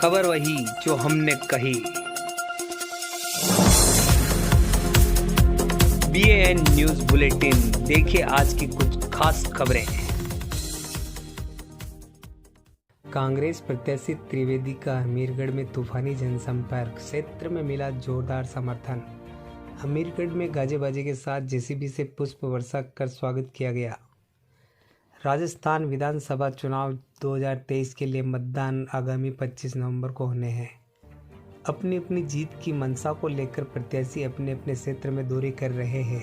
खबर वही जो हमने कही। BAN न्यूज बुलेटिन, देखिए आज की कुछ खास खबरें। कांग्रेस प्रत्याशी त्रिवेदी का हमीरगढ़ में तूफानी जनसंपर्क, क्षेत्र में मिला जोरदार समर्थन। हमीरगढ़ में गाजे बाजे के साथ JCB से पुष्प वर्षा कर स्वागत किया गया। राजस्थान विधानसभा चुनाव 2023 के लिए मतदान आगामी 25 नवंबर को होने हैं। अपनी अपनी जीत की मंशा को लेकर प्रत्याशी अपने अपने क्षेत्र में दौरे कर रहे हैं।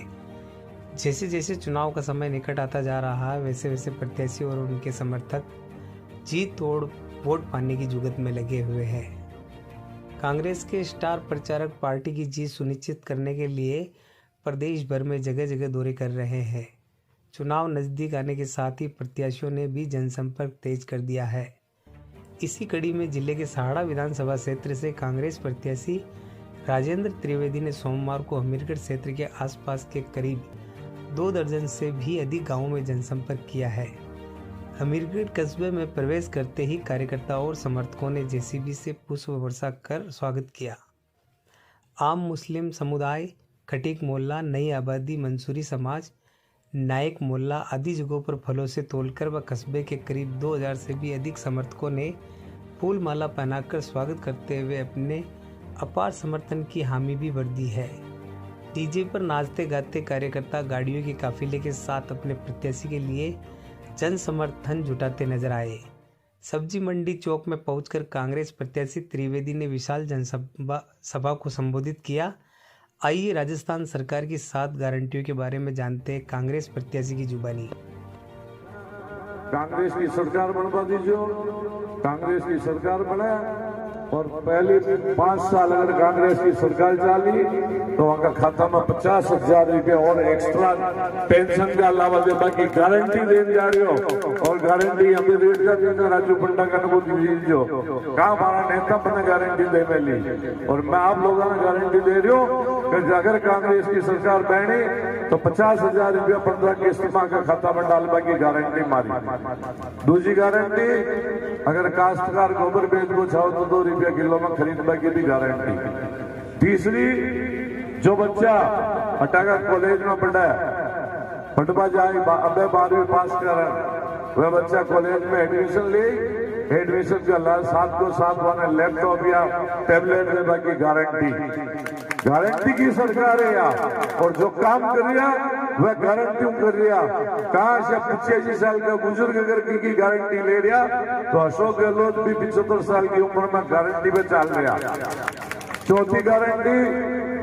जैसे जैसे चुनाव का समय निकट आता जा रहा है, वैसे वैसे प्रत्याशी और उनके समर्थक जीत और वोट पाने की जुगत में लगे हुए हैं। कांग्रेस के स्टार प्रचारक पार्टी की जीत सुनिश्चित करने के लिए प्रदेश भर में जगह जगह दौरे कर रहे हैं। चुनाव नजदीक आने के साथ ही प्रत्याशियों ने भी जनसंपर्क तेज कर दिया है। इसी कड़ी में जिले के सहाड़ा विधानसभा क्षेत्र से कांग्रेस प्रत्याशी राजेंद्र त्रिवेदी ने सोमवार को हमीरगढ़ क्षेत्र के आसपास के करीब 2 दर्जन से भी अधिक गांवों में जनसंपर्क किया है। हमीरगढ़ कस्बे में प्रवेश करते ही कार्यकर्ताओं और समर्थकों ने JCB से पुष्प वर्षा कर स्वागत किया। आम मुस्लिम समुदाय, खटीक मोहल्ला, नई आबादी, मंसूरी समाज, नायक मोहल्ला आदि जगहों पर फलों से तोलकर व कस्बे के करीब 2000 से भी अधिक समर्थकों ने फूल माला पहनाकर स्वागत करते हुए अपने अपार समर्थन की हामी भी भर दी है। DJ पर नाचते गाते कार्यकर्ता गाड़ियों के काफिले के साथ अपने प्रत्याशी के लिए जन समर्थन जुटाते नजर आए। सब्जी मंडी चौक में पहुंचकर कांग्रेस प्रत्याशी त्रिवेदी ने विशाल जनसभा को संबोधित किया। आइए राजस्थान सरकार की 7 गारंटियों के बारे में जानते हैं कांग्रेस प्रत्याशी की जुबानी। कांग्रेस की सरकार बनवा दीजिए, कांग्रेस की सरकार बने और पहले 5 साल अगर कांग्रेस की सरकार चली तो वहां का खाता में 50,000 रुपये और एक्स्ट्रा पेंशन का अलावा दे, बाकी गारंटी देने जा रही हो और गारंटी हमें रेट का देना राजू पंडा का नबो दीजिए। कहा हमारा नेता बने गारंटी देने ली और मैं आप लोगों ने गारंटी दे रही हूँ कि अगर कांग्रेस की सरकार बनी तो 50,000 रुपया 15 किस्त का खाता में डाल, बाकी गारंटी मारी। दूसरी गारंटी, अगर काश्तकार गोबर बेच को चाहो तो 2 रुपया किलो में खरीदने की भी गारंटी। तीसरी, जो बच्चा अटागा कॉलेज में पढ़ा है, पढ़वा जाए, अबे 12वीं पास कर, वह बच्चा कॉलेज में एडमिशन ले, एडमिशन का साथ को साथ वाले लैपटॉप या टैबलेट लेने की गारंटी की सरकार है यार। और जो काम कर रहा वह गारंटी कर रहा। कहा से 85 साल का बुजुर्ग अगर की गारंटी ले रहा तो अशोक गहलोत भी 75 साल की उम्र में गारंटी पे चल रहा। चौथी गारंटी,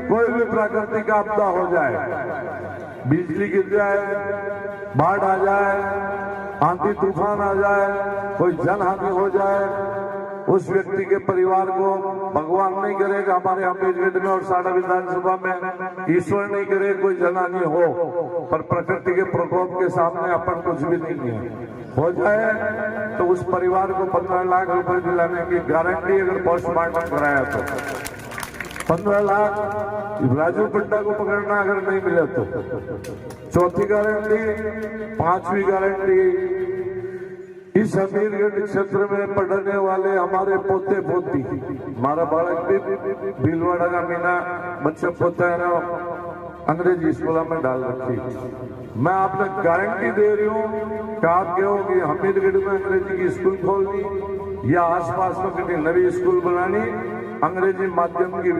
कोई भी प्राकृतिक आपदा हो जाए, बिजली गिर जाए, बाढ़ आ जाए, आंधी तूफान आ जाए, कोई जनहानि हो जाए, उस व्यक्ति के परिवार को भगवान नहीं करेगा, हमारे हमीरगढ़ में और साड़ा विधानसभा में ईश्वर नहीं करे कोई जनहानि हो, पर प्रकृति के प्रकोप के सामने अपन कुछ भी नहीं है, हो जाए तो उस परिवार को 15 लाख रुपए दिलाने की गारंटी अगर पोस्टमार्टम कराया तो 15 लाख राजू पंडा को पकड़ना अगर नहीं मिले तो। चौथी गारंटी। 5वीं गारंटी, इस हमीरगढ़ क्षेत्र में पढ़ने वाले हमारे पोते पोती, हमारा बालक भी भीलवाड़ा का मीना बच्चा पोता है ना, अंग्रेजी स्कूल में डाल रखी। मैं आपने गारंटी दे रही हूँ कि आप कहोगे हमीरगढ़ में अंग्रेजी की स्कूल खोलनी या आसपास में कहीं नवी स्कूल बनानी, अंग्रेजी माध्यम की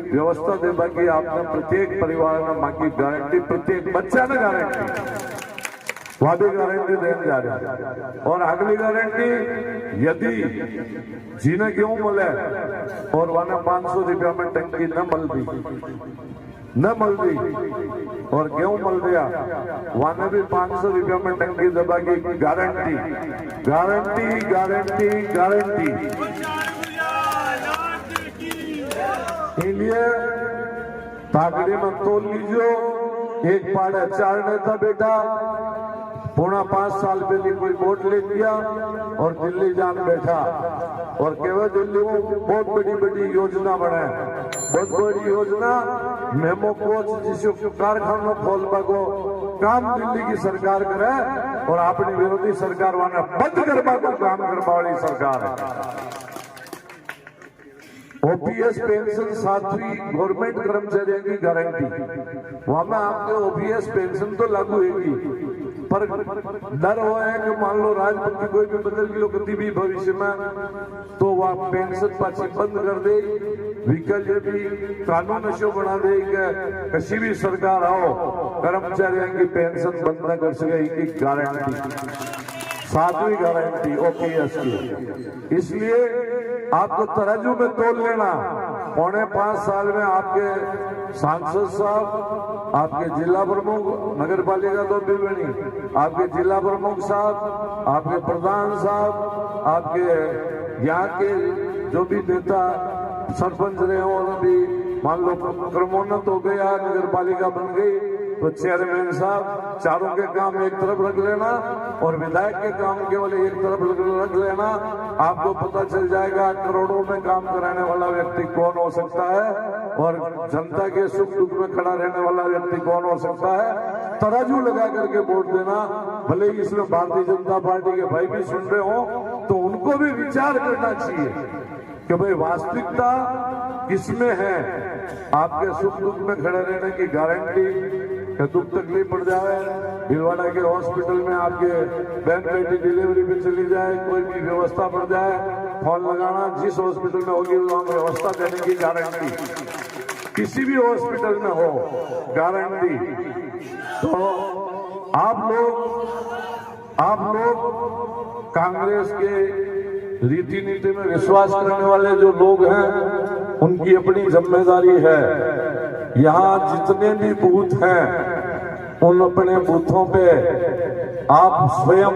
व्यवस्था दे, बाकी आपने प्रत्येक परिवार में माँ की गारंटी, प्रत्येक बच्चा ने गारंटी, वहां भी गारंटी देने जा रहे। और अगली गारंटी, यदि जीने गेहूं मिले और वहां 500 रुपया में टंकी न मल दी और गेहूं मल गया, वहां भी 500 रुपया में टंकी दबा की गारंटी, गारंटी गारंटी गारंटी। इसलिए ताकड़ी में तोल लीजिए, एक पाड़े 4 नेता बेटा, 4.5 साल पहले कोई वोट ले दिया और दिल्ली जान बैठा और केवल दिल्ली में बहुत बड़ी बड़ी योजना बनाए, बहुत बड़ी योजना मेमो कोच जिसको कारखानों खोलने को काम दिल्ली की सरकार करे और अपनी विरोधी सरकार वाला बंद करवा को काम करवा वाली सरकार है। ओपीएस पेंशन 7वीं गवर्नमेंट कर्मचारियों की गारंटी, वहां में आपके ओपीएस पेंशन तो लागू होगी, पर डर हुआ है कि मान लो राजपत्ती कोई भी बदल की कभी भी भविष्य में तो वह पेंशन पाछी बंद कर दे, विकल्प ये भी कानून ऐसे बना दे कि किसी भी सरकार आओ कर्मचारियों की पेंशन बंद न कर सके, एक गारंटी 7वीं गारंटी ओपीएस की। इसलिए आपको तराजू में तोल लेना, 4.5 साल में आपके सांसद साहब, आपके जिला प्रमुख, नगर पालिका तो भी बनी, आपके जिला प्रमुख साहब, आपके प्रधान साहब, आपके यहाँ के जो भी नेता सरपंच रहे हो और अभी मान लो क्रमोन्नत हो गया, नगर पालिका बन गई, तो चेयरमैन साहब चारों के काम एक तरफ रख लेना और विधायक के काम केवल एक तरफ रख लेना। आपको पता चल जाएगा करोड़ों में काम कराने वाला व्यक्ति कौन हो सकता है और जनता के सुख दुख में खड़ा रहने वाला व्यक्ति कौन हो सकता है। तराजू लगा करके वोट देना। भले ही इसमें भारतीय जनता पार्टी के भाई भी सुन रहे हो तो उनको भी विचार करना चाहिए कि भाई वास्तविकता किसमें है। आपके सुख दुख में खड़े रहने की गारंटी, दुख तकलीफ पड़ जाए, भीलवाड़ा के हॉस्पिटल में आपके बहन बेटी डिलीवरी पे चली जाए, कोई भी व्यवस्था पड़ जाए, फोन लगाना, जिस हॉस्पिटल में होगी वहां व्यवस्था देने की गारंटी, किसी भी हॉस्पिटल में हो गारंटी। तो आप लोग कांग्रेस के रीति नीति में विश्वास करने वाले जो लोग हैं उनकी अपनी जिम्मेदारी है। यहाँ जितने भी बूथ हैं उन अपने बूथों पे आप स्वयं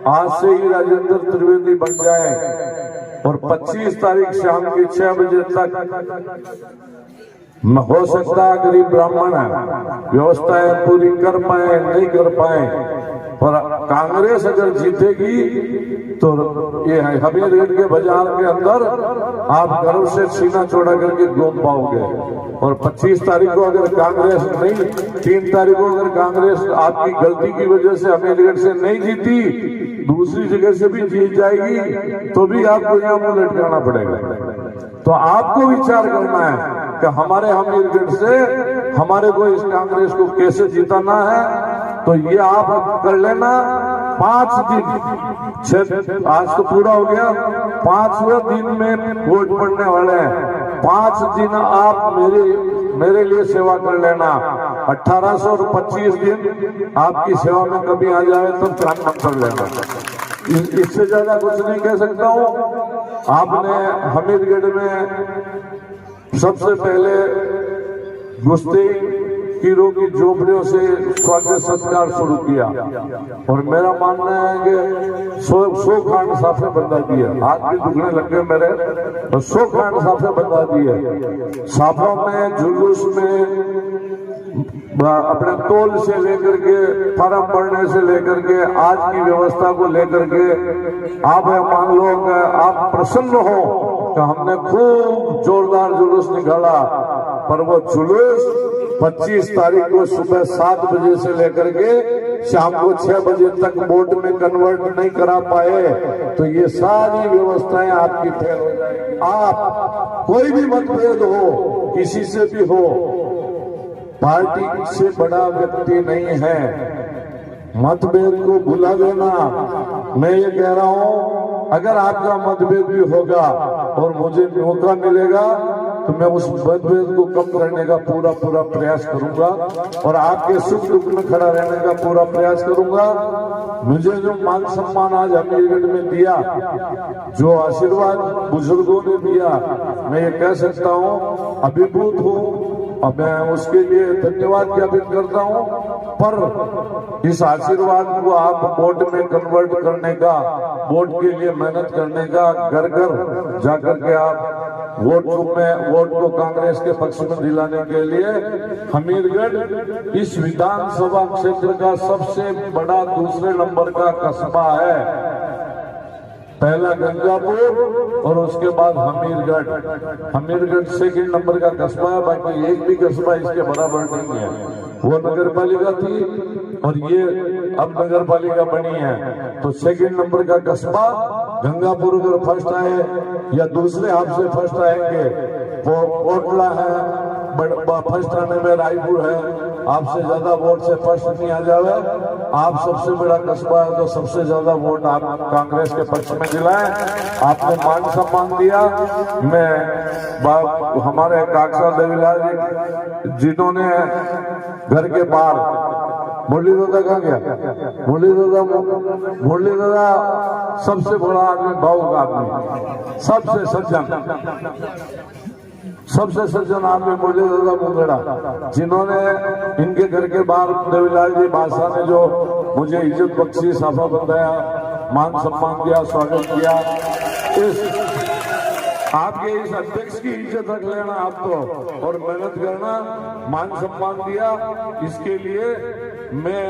आज से ही राजेंद्र त्रिवेदी बन जाएं और 25 तारीख शाम के 6 बजे तक हो सकता है गरीब ब्राह्मण है व्यवस्थाएं पूरी कर पाए नहीं कर पाए, पर कांग्रेस अगर जीतेगी तो ये हमीरगढ़ के बाजार के अंदर आप गर्व से सीना चौड़ा करके घूम पाओगे। और 25 तारीख को अगर कांग्रेस नहीं, 3 तारीख को अगर कांग्रेस आपकी गलती की वजह से हमीरगढ़ से नहीं जीती, दूसरी जगह से भी जीत जाएगी तो भी आपको यहाँ मुंह लटकाना पड़ेगा। तो आपको विचार करना है कि हमारे हमीरगढ़ से हमारे को इस कांग्रेस को कैसे जिताना है। तो ये आप कर लेना। 5 दिन, आज तो पूरा हो गया, 5वें दिन में वोट पड़ने वाले हैं। 5 दिन आप मेरे लिए सेवा कर लेना। 1825 दिन आपकी सेवा में कभी आ जाए तो काम कर लेना। इससे ज्यादा कुछ नहीं कह सकता हूँ। आपने हमीरगढ़ में सबसे पहले गुस्ती कीरों की झोपड़ियों से स्वागत सत्कार शुरू किया और मेरा मानना है कि 100 खांड साफे बंदा दिए, हाथ भी दुखने लग गए मेरे, और 100 खांड साफे बंदा दिए। साफों में, जुलूस में, अपने तोल से लेकर के, फर्म पड़ने से लेकर के, आज की व्यवस्था को लेकर के आप मान लो कि आप प्रसन्न हो कि हमने खूब जोरदार जुलूस निकाला, पर वो जुलूस 25 तारीख को सुबह 7 बजे से लेकर के शाम को 6 बजे तक वोट में कन्वर्ट नहीं करा पाए तो ये सारी व्यवस्थाएं आपकी फेल हो जाएगी। आप कोई भी मतभेद हो, किसी से भी हो, पार्टी से बड़ा व्यक्ति नहीं है, मतभेद को भुला देना। मैं ये कह रहा हूं, अगर आपका मतभेद भी होगा और मुझे मौका मिलेगा तो मैं उस मतभेद को कम करने का पूरा प्रयास करूंगा और आपके सुख दुख में खड़ा रहने का पूरा प्रयास करूंगा। मुझे जो मान सम्मान आज हमीरगढ़ में दिया, जो आशीर्वाद बुजुर्गों ने दिया, मैं ये कह सकता हूँ अभिभूत हूँ और मैं उसके लिए धन्यवाद ज्ञापित करता हूँ। पर इस आशीर्वाद को आप वोट में कन्वर्ट करने का, वोट के लिए मेहनत करने का, घर घर जाकर के आप वोट को कांग्रेस के पक्ष में दिलाने के लिए हमीरगढ़ इस विधानसभा क्षेत्र का सबसे बड़ा दूसरे नंबर का कस्बा है। पहला गंगापुर और उसके बाद हमीरगढ़ सेकंड नंबर का कस्बा है। बाकी एक भी कस्बा इसके बराबर नहीं है। वो नगर पालिका थी और ये अब नगर पालिका बनी है। तो सेकंड नंबर का कस्बा गंगापुर अगर फर्स्ट आए या दूसरे हाफ से फर्स्ट आएंगे, कोटला है, फर्स्ट आने में रायपुर है, आपसे ज्यादा वोट से फर्स्ट नहीं आ जावे, आप सबसे बड़ा कस्बा है तो सबसे ज्यादा वोट आप कांग्रेस के पक्ष में दिलाए। आपने मान सम्मान दिया। मैं हमारे काकसा देवीलाल जी जिन्होंने घर के बाहर मुरली दादा कहाँ गया, मुरली दादा सबसे बड़ा आदमी, भावुक आदमी, सबसे सज्जन आदमी मुरली दादा मुंगेड़ा, जिन्होंने इनके घर के बाहर देवीलाल जी बादशाह ने जो मुझे इज्जत बख्शी, साफा बंधाया, मान सम्मान दिया, स्वागत किया। आपके इस अध्यक्ष की इज्जत रख लेना आप तो, और मेहनत करना, मान सम्मान दिया, इसके लिए मैं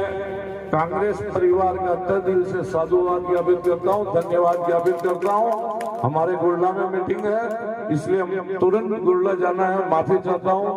कांग्रेस परिवार का तहे दिल से साधुवाद ज्ञापित करता हूं, धन्यवाद ज्ञापित करता हूं। हमारे गुरला में मीटिंग है, इसलिए हम तुरंत गुरला जाना है, माफी चाहता हूं।